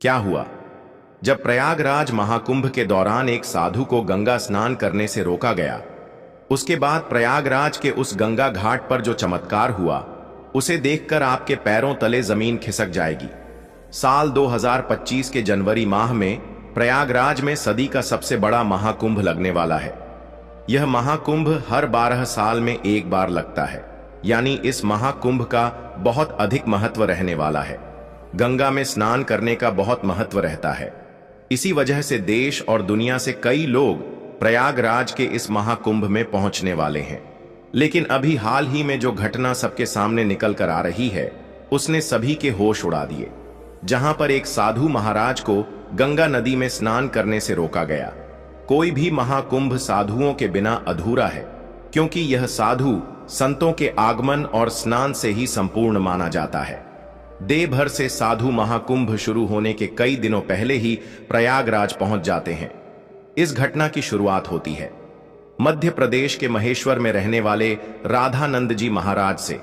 क्या हुआ? जब प्रयागराज महाकुंभ के दौरान एक साधु को गंगा स्नान करने से रोका गया, उसके बाद प्रयागराज के उस गंगा घाट पर जो चमत्कार हुआ, उसे देखकर आपके पैरों तले जमीन खिसक जाएगी। साल 2025 के जनवरी माह में प्रयागराज में सदी का सबसे बड़ा महाकुंभ लगने वाला है। यह महाकुंभ हर 12 साल में एक बार लगता है, यानी इस महाकुंभ का बहुत अधिक महत्व रहने वाला है। गंगा में स्नान करने का बहुत महत्व रहता है। इसी वजह से देश और दुनिया से कई लोग प्रयागराज के इस महाकुंभ में पहुंचने वाले हैं। लेकिन अभी हाल ही में जो घटना सबके सामने निकल कर आ रही है, उसने सभी के होश उड़ा दिए। जहां पर एक साधु महाराज को गंगा नदी में स्नान करने से रोका गया। कोई भी महाकुंभ साधुओं के बिना अधूरा है, क्योंकि यह साधु संतों के आगमन और स्नान से ही संपूर्ण माना जाता है। देवभर से साधु महाकुंभ शुरू होने के कई दिनों पहले ही प्रयागराज पहुंच जाते हैं। इस घटना की शुरुआत होती है मध्य प्रदेश के महेश्वर में रहने वाले राधानंद जी महाराज से।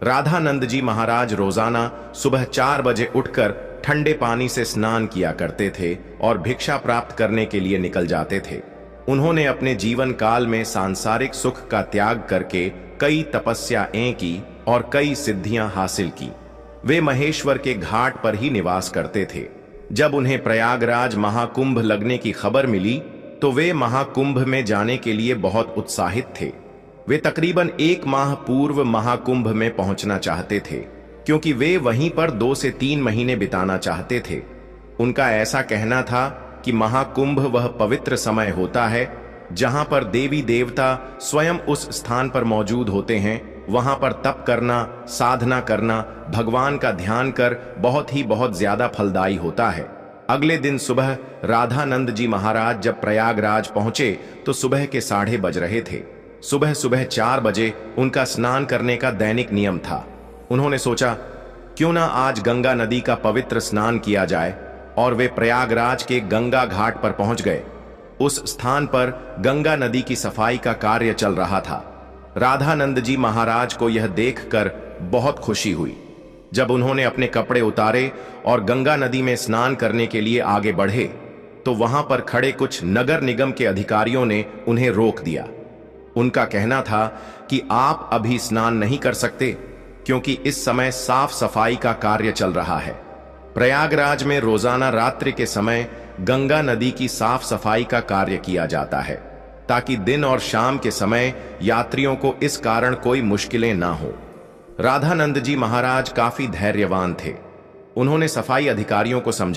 राधानंद जी महाराज रोजाना सुबह 4 बजे उठकर ठंडे पानी से स्नान किया करते थे और भिक्षा प्राप्त करने के लिए निकल जाते थे। उन्होंने अपने जीवन काल में सांसारिक सुख का त्याग करके कई तपस्याएं की और कई सिद्धियां हासिल की। वे महेश्वर के घाट पर ही निवास करते थे। जब उन्हें प्रयागराज महाकुंभ लगने की खबर मिली, तो वे महाकुंभ में जाने के लिए बहुत उत्साहित थे। वे तकरीबन 1 माह पूर्व महाकुंभ में पहुंचना चाहते थे, क्योंकि वे वहीं पर 2 से 3 महीने बिताना चाहते थे। उनका ऐसा कहना था कि महाकुंभ वह पवित्र समय होता है जहां पर देवी देवता स्वयं उस स्थान पर मौजूद होते हैं। वहां पर तप करना, साधना करना, भगवान का ध्यान कर बहुत ज्यादा फलदायी होता है। अगले दिन सुबह राधानंद जी महाराज जब प्रयागराज पहुंचे तो सुबह के 8:30 बज रहे थे। सुबह 4 बजे उनका स्नान करने का दैनिक नियम था। उन्होंने सोचा, क्यों ना आज गंगा नदी का पवित्र स्नान किया जाए, और वे प्रयागराज के गंगा घाट पर पहुंच गए। उस स्थान पर गंगा नदी की सफाई का कार्य चल रहा था। राधानंद जी महाराज को यह देखकर बहुत खुशी हुई। जब उन्होंने अपने कपड़े उतारे और गंगा नदी में स्नान करने के लिए आगे बढ़े, तो वहां पर खड़े कुछ नगर निगम के अधिकारियों ने उन्हें रोक दिया। उनका कहना था कि आप अभी स्नान नहीं कर सकते, क्योंकि इस समय साफ सफाई का कार्य चल रहा है। प्रयागराज में रोजाना रात्रि के समय गंगा नदी की साफ सफाई का कार्य किया जाता है, ताकि दिन और शाम के समय यात्रियों को इस कारण कोई मुश्किलें ना हो। राधानंद जी महाराज काफी धैर्यवान थे। उन्होंने सफाई अधिकारियों को समझा